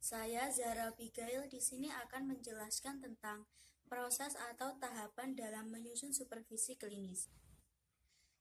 Saya Zara Abigail di sini akan menjelaskan tentang proses atau tahapan dalam menyusun supervisi klinis.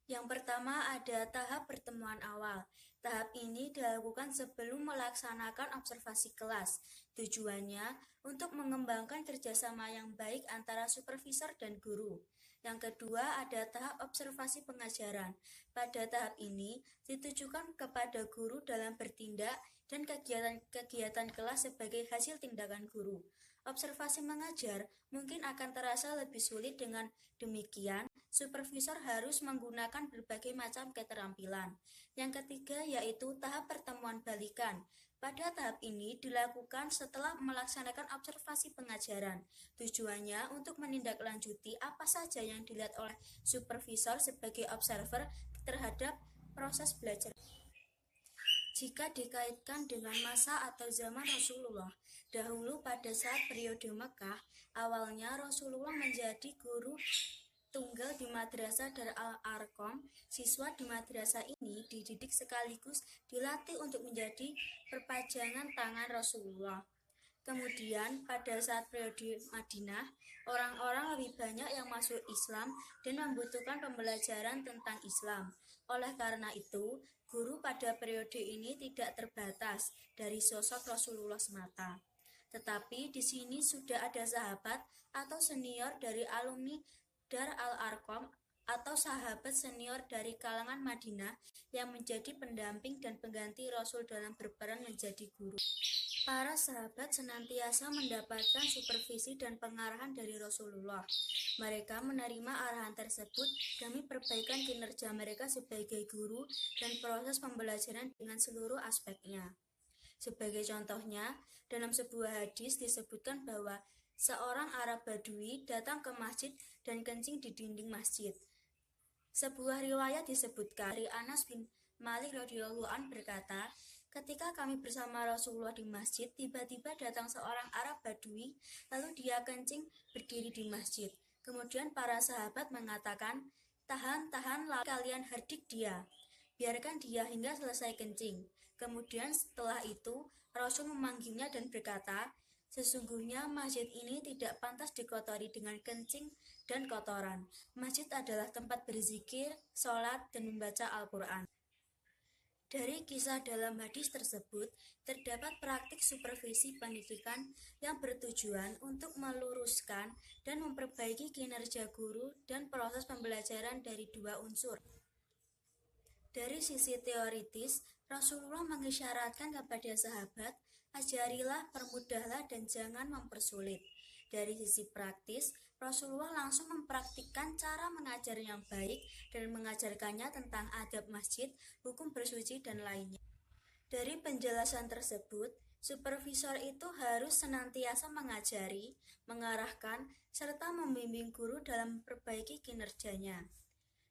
Yang pertama ada tahap pertemuan awal. Tahap ini dilakukan sebelum melaksanakan observasi kelas. Tujuannya untuk mengembangkan kerjasama yang baik antara supervisor dan guru. Yang kedua ada tahap observasi pengajaran. Pada tahap ini ditujukan kepada guru dalam bertindak dan kegiatan-kegiatan kelas sebagai hasil tindakan guru. Observasi mengajar mungkin akan terasa lebih sulit, dengan demikian supervisor harus menggunakan berbagai macam keterampilan. Yang ketiga yaitu tahap pertemuan balikan. Pada tahap ini dilakukan setelah melaksanakan observasi pengajaran. Tujuannya untuk menindaklanjuti apa saja yang dilihat oleh supervisor sebagai observer terhadap proses belajar. Jika dikaitkan dengan masa atau zaman Rasulullah, dahulu pada saat periode Mekah, awalnya Rasulullah menjadi guru tunggal di Madrasah Dar al-Arqam. Siswa di madrasah ini dididik sekaligus dilatih untuk menjadi perpanjangan tangan Rasulullah. Kemudian pada saat periode Madinah, orang-orang lebih banyak yang masuk Islam dan membutuhkan pembelajaran tentang Islam. Oleh karena itu, guru pada periode ini tidak terbatas dari sosok Rasulullah semata. Tetapi di sini sudah ada sahabat atau senior dari alumni Dar al-Arqam atau sahabat senior dari kalangan Madinah yang menjadi pendamping dan pengganti Rasul dalam berperan menjadi guru. Para sahabat senantiasa mendapatkan supervisi dan pengarahan dari Rasulullah. Mereka menerima arahan tersebut demi perbaikan kinerja mereka sebagai guru dan proses pembelajaran dengan seluruh aspeknya. Sebagai contohnya, dalam sebuah hadis disebutkan bahwa seorang Arab Badui datang ke masjid dan kencing di dinding masjid. Sebuah riwayat disebutkan dari Anas bin Malik radhiyallahu an berkata, ketika kami bersama Rasulullah di masjid, tiba-tiba datang seorang Arab Badui, lalu dia kencing berdiri di masjid. Kemudian para sahabat mengatakan, tahan, lalu kalian herdik dia, biarkan dia hingga selesai kencing. Kemudian setelah itu, Rasul memanggilnya dan berkata, sesungguhnya masjid ini tidak pantas dikotori dengan kencing dan kotoran. Masjid adalah tempat berzikir, sholat, dan membaca Al-Quran. Dari kisah dalam hadis tersebut, terdapat praktik supervisi pendidikan yang bertujuan untuk meluruskan dan memperbaiki kinerja guru dan proses pembelajaran dari dua unsur. Dari sisi teoritis, Rasulullah mengisyaratkan kepada sahabat, ajarilah, permudahlah, dan jangan mempersulit. Dari sisi praktis, Rasulullah langsung mempraktikkan cara mengajar yang baik dan mengajarkannya tentang adab masjid, hukum bersuci, dan lainnya. Dari penjelasan tersebut, supervisor itu harus senantiasa mengajari, mengarahkan, serta membimbing guru dalam memperbaiki kinerjanya.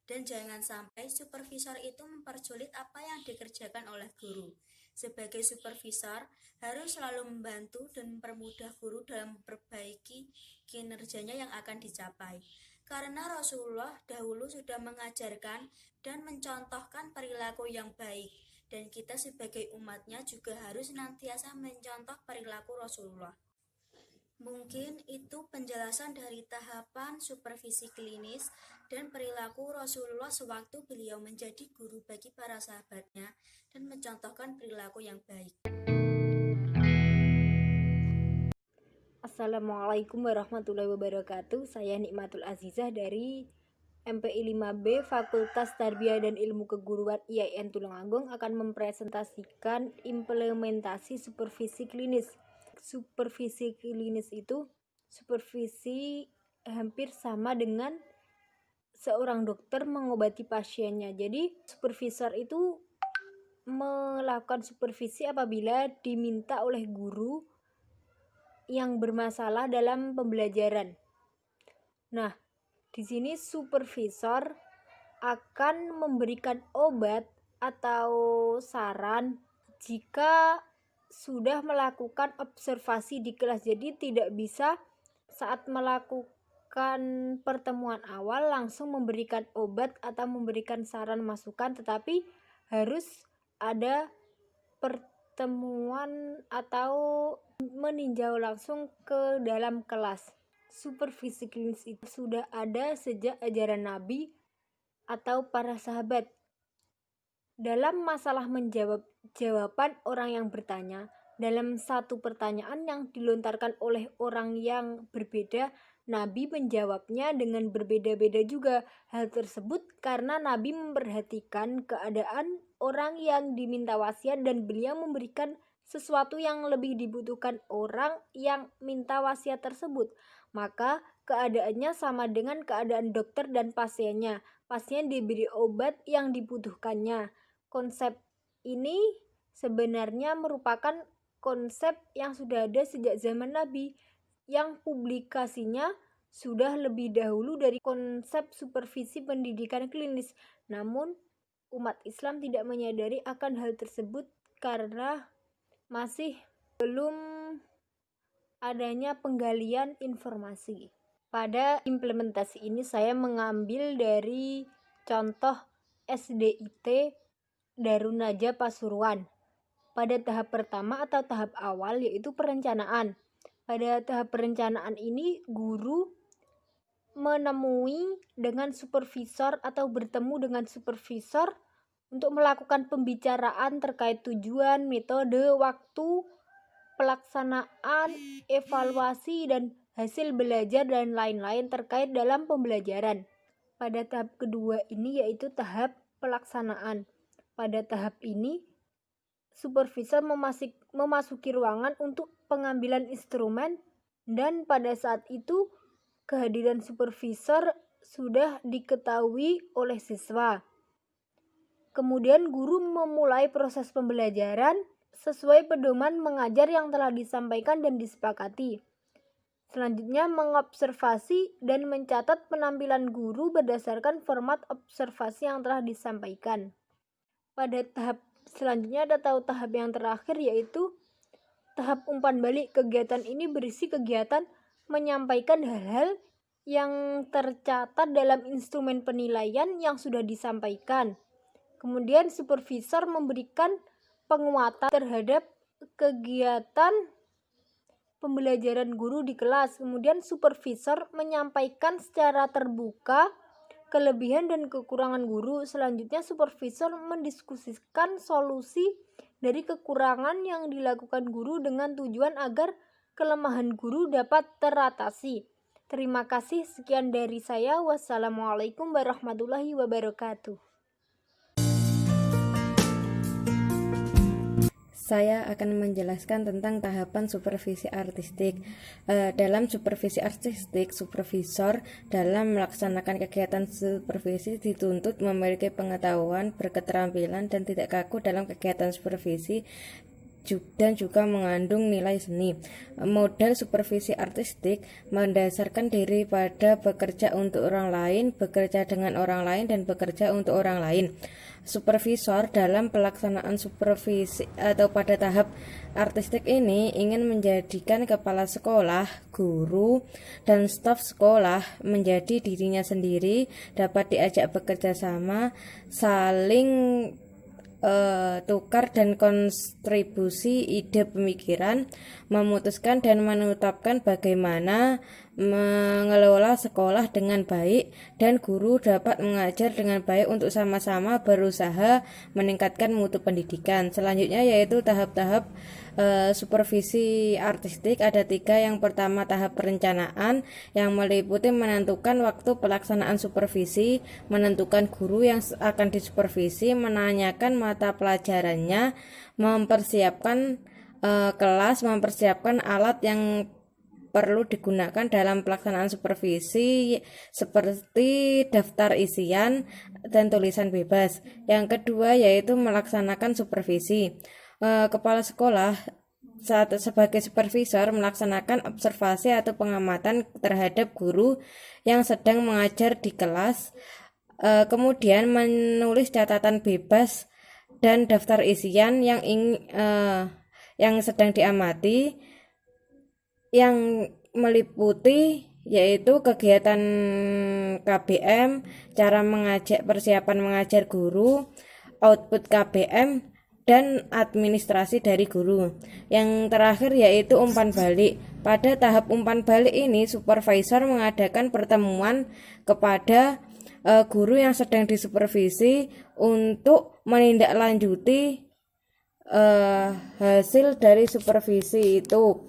Dan jangan sampai supervisor itu mempersulit apa yang dikerjakan oleh guru. Sebagai supervisor, harus selalu membantu dan mempermudah guru dalam memperbaiki kinerjanya yang akan dicapai. Karena Rasulullah dahulu sudah mengajarkan dan mencontohkan perilaku yang baik, dan kita sebagai umatnya juga harus senantiasa mencontoh perilaku Rasulullah. Mungkin itu penjelasan dari tahapan supervisi klinis dan perilaku Rasulullah sewaktu beliau menjadi guru bagi para sahabatnya dan mencontohkan perilaku yang baik. Assalamualaikum warahmatullahi wabarakatuh. Saya Nikmatul Azizah dari MPI 5B Fakultas Tarbiyah dan Ilmu Keguruan IAIN Tulungagung akan mempresentasikan implementasi supervisi klinis. Supervisi klinis itu supervisi hampir sama dengan seorang dokter mengobati pasiennya. Jadi supervisor itu melakukan supervisi apabila diminta oleh guru yang bermasalah dalam pembelajaran. Nah, di sini supervisor akan memberikan obat atau saran jika sudah melakukan observasi di kelas. Jadi tidak bisa saat melakukan pertemuan awal langsung memberikan obat atau memberikan saran masukan, tetapi harus ada pertemuan atau meninjau langsung ke dalam kelas. Supervisi klinis itu sudah ada sejak ajaran Nabi atau para sahabat. Dalam masalah menjawab jawaban orang yang bertanya, dalam satu pertanyaan yang dilontarkan oleh orang yang berbeda, Nabi menjawabnya dengan berbeda-beda juga. Hal tersebut karena Nabi memperhatikan keadaan orang yang diminta wasiat dan beliau memberikan sesuatu yang lebih dibutuhkan orang yang minta wasiat tersebut. Maka keadaannya sama dengan keadaan dokter dan pasiennya. Pasien diberi obat yang dibutuhkannya. Konsep ini sebenarnya merupakan konsep yang sudah ada sejak zaman Nabi, yang publikasinya sudah lebih dahulu dari konsep supervisi pendidikan klinis. Namun, umat Islam tidak menyadari akan hal tersebut karena masih belum adanya penggalian informasi. Pada implementasi ini saya mengambil dari contoh SDIT Darun Najah Pasuruan. Pada tahap pertama atau tahap awal yaitu perencanaan. Pada tahap perencanaan ini guru menemui dengan supervisor atau bertemu dengan supervisor untuk melakukan pembicaraan terkait tujuan, metode, waktu, pelaksanaan, evaluasi, dan hasil belajar dan lain-lain terkait dalam pembelajaran. Pada tahap kedua ini yaitu tahap pelaksanaan. Pada tahap ini supervisor memasuki ruangan untuk pengambilan instrumen, dan pada saat itu kehadiran supervisor sudah diketahui oleh siswa. Kemudian guru memulai proses pembelajaran sesuai pedoman mengajar yang telah disampaikan dan disepakati. Selanjutnya mengobservasi dan mencatat penampilan guru berdasarkan format observasi yang telah disampaikan. Pada tahap selanjutnya ada tahap yang terakhir yaitu tahap umpan balik. Kegiatan ini berisi kegiatan menyampaikan hal-hal yang tercatat dalam instrumen penilaian yang sudah disampaikan. Kemudian supervisor memberikan penguatan terhadap kegiatan pembelajaran guru di kelas. Kemudian supervisor menyampaikan secara terbuka kelebihan dan kekurangan guru. Selanjutnya supervisor mendiskusikan solusi dari kekurangan yang dilakukan guru dengan tujuan agar kelemahan guru dapat teratasi. Terima kasih, sekian dari saya. Wassalamualaikum warahmatullahi wabarakatuh. Saya akan menjelaskan tentang tahapan supervisi artistik. Dalam supervisi artistik, supervisor dalam melaksanakan kegiatan supervisi dituntut memiliki pengetahuan, berketerampilan, dan tidak kaku dalam kegiatan supervisi dan juga mengandung nilai seni. Model supervisi artistik mendasarkan diri pada bekerja untuk orang lain, bekerja dengan orang lain, dan bekerja untuk orang lain. Supervisor dalam pelaksanaan supervisi atau pada tahap artistik ini ingin menjadikan kepala sekolah, guru, dan staf sekolah menjadi dirinya sendiri, dapat diajak bekerja sama, saling tukar dan kontribusi ide pemikiran, memutuskan dan menetapkan bagaimana mengelola sekolah dengan baik, dan guru dapat mengajar dengan baik untuk sama-sama berusaha meningkatkan mutu pendidikan. Selanjutnya yaitu tahap-tahap supervisi artistik ada 3. Yang pertama tahap perencanaan yang meliputi menentukan waktu pelaksanaan supervisi, menentukan guru yang akan disupervisi, menanyakan mata pelajarannya, mempersiapkan kelas, mempersiapkan alat yang perlu digunakan dalam pelaksanaan supervisi seperti daftar isian dan tulisan bebas. Yang kedua yaitu melaksanakan supervisi. Kepala sekolah sebagai supervisor melaksanakan observasi atau pengamatan terhadap guru yang sedang mengajar di kelas, kemudian menulis catatan bebas dan daftar isian yang sedang diamati, yang meliputi yaitu kegiatan KBM, cara mengajar, persiapan mengajar guru, output KBM, dan administrasi dari guru. Yang terakhir yaitu umpan balik. Pada tahap umpan balik ini, supervisor mengadakan pertemuan kepada guru yang sedang disupervisi untuk menindaklanjuti hasil dari supervisi itu.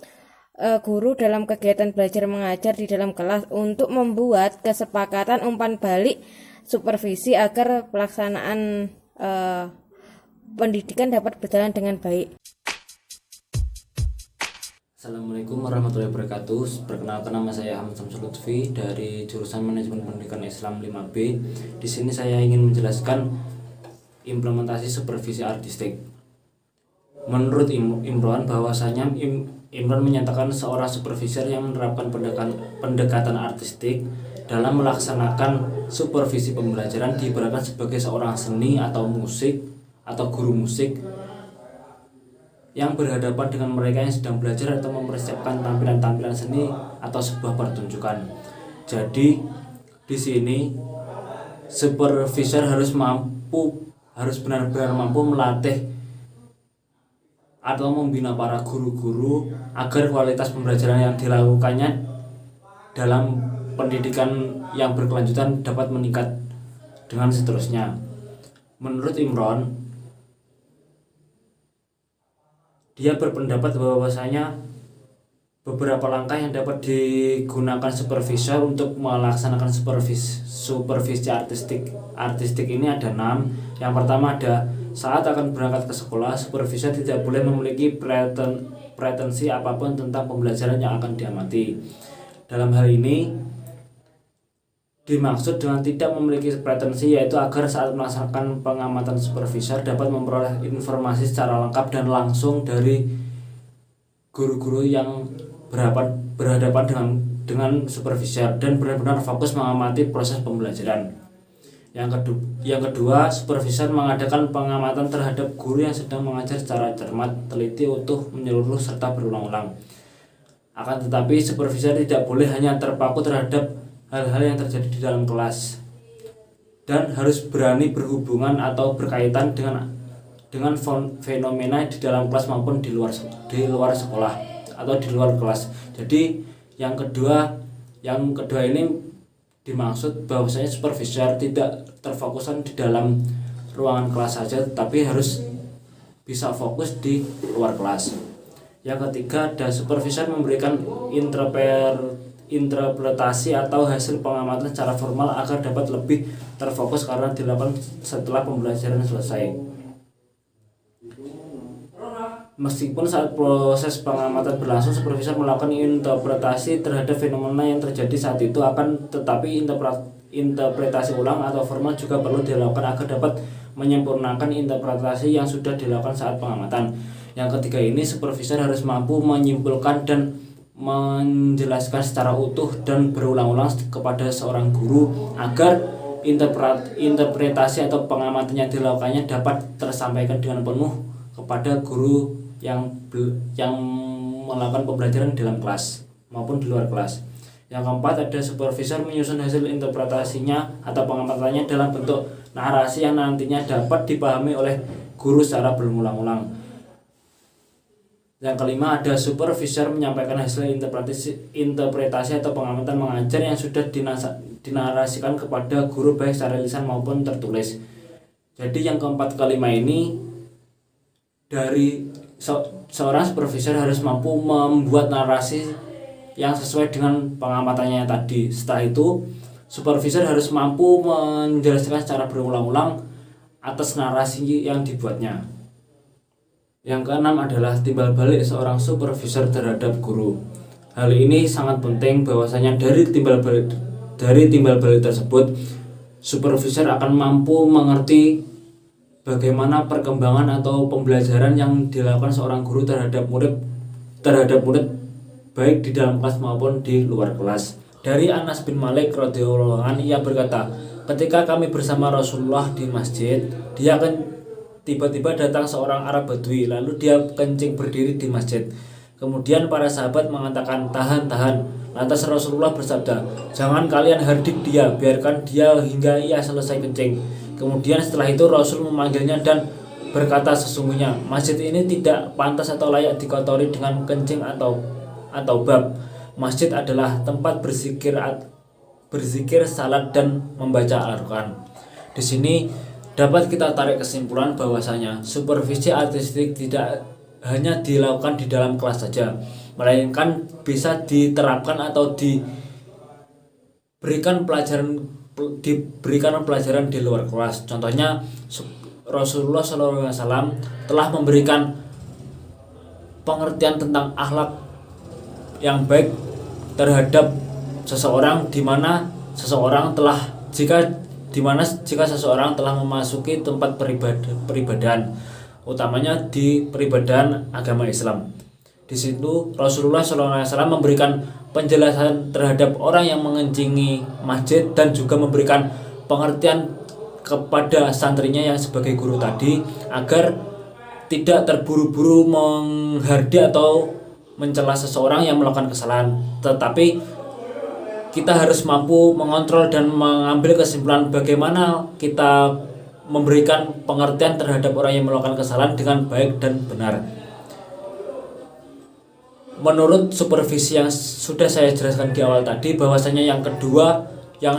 Guru dalam kegiatan belajar mengajar di dalam kelas untuk membuat kesepakatan umpan balik supervisi agar pelaksanaan pendidikan dapat berjalan dengan baik. Assalamualaikum warahmatullahi wabarakatuh. Perkenalkan, nama saya Ahmad Samsul Lutfi dari jurusan Manajemen Pendidikan Islam 5B. Di sini saya ingin menjelaskan implementasi supervisi artistik. Menurut Imron, bahwasanya Imron menyatakan seorang supervisor yang menerapkan pendekatan artistik dalam melaksanakan supervisi pembelajaran diibaratkan sebagai seorang seni atau musik atau guru musik yang berhadapan dengan mereka yang sedang belajar atau mempersiapkan tampilan-tampilan seni atau sebuah pertunjukan. Jadi di sini supervisor harus benar-benar mampu melatih atau membina para guru-guru agar kualitas pembelajaran yang dilakukannya dalam pendidikan yang berkelanjutan dapat meningkat dengan seterusnya. Menurut Imron, dia berpendapat bahwasanya beberapa langkah yang dapat digunakan supervisor untuk melaksanakan supervisi artistik ini ada 6. Yang pertama ada saat akan berangkat ke sekolah, supervisor tidak boleh memiliki pretensi apapun tentang pembelajaran yang akan diamati. Dalam hal ini dimaksud dengan tidak memiliki pretensi yaitu agar saat melaksanakan pengamatan supervisor dapat memperoleh informasi secara lengkap dan langsung dari guru-guru yang berhadapan dengan supervisor dan benar-benar fokus mengamati proses pembelajaran. Yang kedua, supervisor mengadakan pengamatan terhadap guru yang sedang mengajar secara cermat, teliti, utuh, menyeluruh, serta berulang-ulang. Akan tetapi, supervisor tidak boleh hanya terpaku terhadap hal-hal yang terjadi di dalam kelas dan harus berani berhubungan atau berkaitan dengan fenomena di dalam kelas maupun di luar sekolah atau di luar kelas. Jadi yang kedua ini dimaksud bahwasanya supervisor tidak terfokusan di dalam ruangan kelas saja, tapi harus bisa fokus di luar kelas. Yang ketiga, ada supervisor memberikan interpretasi atau hasil pengamatan secara formal agar dapat lebih terfokus karena dilakukan setelah pembelajaran selesai. Meskipun saat proses pengamatan berlangsung, supervisor melakukan interpretasi terhadap fenomena yang terjadi saat itu, akan tetapi interpretasi ulang atau formal juga perlu dilakukan agar dapat menyempurnakan interpretasi yang sudah dilakukan saat pengamatan. Yang ketiga ini, supervisor harus mampu menyimpulkan dan menjelaskan secara utuh dan berulang-ulang kepada seorang guru agar interpretasi atau pengamatan yang dilakukannya dapat tersampaikan dengan penuh kepada guru yang melakukan pembelajaran di dalam kelas maupun di luar kelas. Yang keempat, ada supervisor menyusun hasil interpretasinya atau pengamatannya dalam bentuk narasi yang nantinya dapat dipahami oleh guru secara berulang-ulang. Yang kelima, ada supervisor menyampaikan hasil interpretasi atau pengamatan mengajar yang sudah dinarasikan kepada guru baik secara lisan maupun tertulis. Jadi yang keempat kelima ini dari seorang supervisor harus mampu membuat narasi yang sesuai dengan pengamatannya tadi. Setelah itu, supervisor harus mampu menjelaskan secara berulang-ulang atas narasi yang dibuatnya. Yang keenam adalah timbal balik seorang supervisor terhadap guru. Hal ini sangat penting bahwasanya dari timbal balik tersebut, supervisor akan mampu mengerti bagaimana perkembangan atau pembelajaran yang dilakukan seorang guru terhadap murid baik di dalam kelas maupun di luar kelas. Dari Anas bin Malik radhiyallahu anhu, ia berkata, ketika kami bersama Rasulullah di masjid, dia akan tiba-tiba datang seorang Arab Badui, lalu dia kencing berdiri di masjid. Kemudian para sahabat mengatakan, tahan. Lantas Rasulullah bersabda, jangan kalian hardik dia, biarkan dia hingga ia selesai kencing. Kemudian setelah itu Rasul memanggilnya dan berkata, sesungguhnya masjid ini tidak pantas atau layak dikotori dengan kencing atau bab. Masjid adalah tempat berzikir, salat, dan membaca Al-Quran. Di sini dapat kita tarik kesimpulan bahwasanya supervisi artistik tidak hanya dilakukan di dalam kelas saja, melainkan bisa diterapkan atau diberikan pelajaran di luar kelas. Contohnya Rasulullah SAW telah memberikan pengertian tentang akhlak yang baik terhadap seseorang, jika seseorang telah memasuki tempat peribadahan, utamanya di peribadahan agama Islam. Di situ Rasulullah SAW memberikan penjelasan terhadap orang yang mengencingi masjid dan juga memberikan pengertian kepada santrinya yang sebagai guru tadi agar tidak terburu-buru menghardik atau mencela seseorang yang melakukan kesalahan, tetapi kita harus mampu mengontrol dan mengambil kesimpulan bagaimana kita memberikan pengertian terhadap orang yang melakukan kesalahan dengan baik dan benar. Menurut supervisi yang sudah saya jelaskan di awal tadi, bahwasanya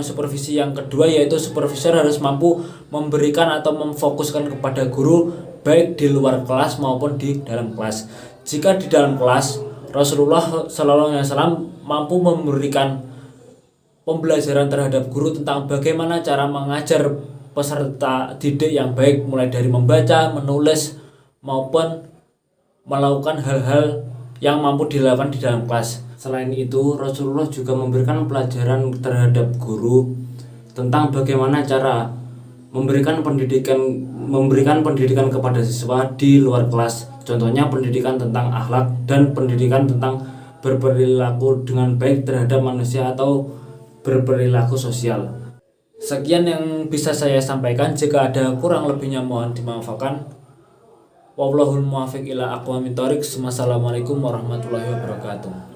supervisi yang kedua yaitu supervisor harus mampu memberikan atau memfokuskan kepada guru baik di luar kelas maupun di dalam kelas. Jika di dalam kelas, Rasulullah SAW mampu memberikan pembelajaran terhadap guru tentang bagaimana cara mengajar peserta didik yang baik, mulai dari membaca, menulis, maupun melakukan hal-hal yang mampu dilakukan di dalam kelas. Selain itu, Rasulullah juga memberikan pelajaran terhadap guru tentang bagaimana cara memberikan pendidikan kepada siswa di luar kelas. Contohnya pendidikan tentang akhlak dan pendidikan tentang berperilaku dengan baik terhadap manusia atau berperilaku sosial. Sekian yang bisa saya sampaikan. Jika ada kurang lebihnya mohon dimaafkan. Wallahul muwaffiq ila aqwamit thoriq. Wassalamualaikum warahmatullahi wabarakatuh.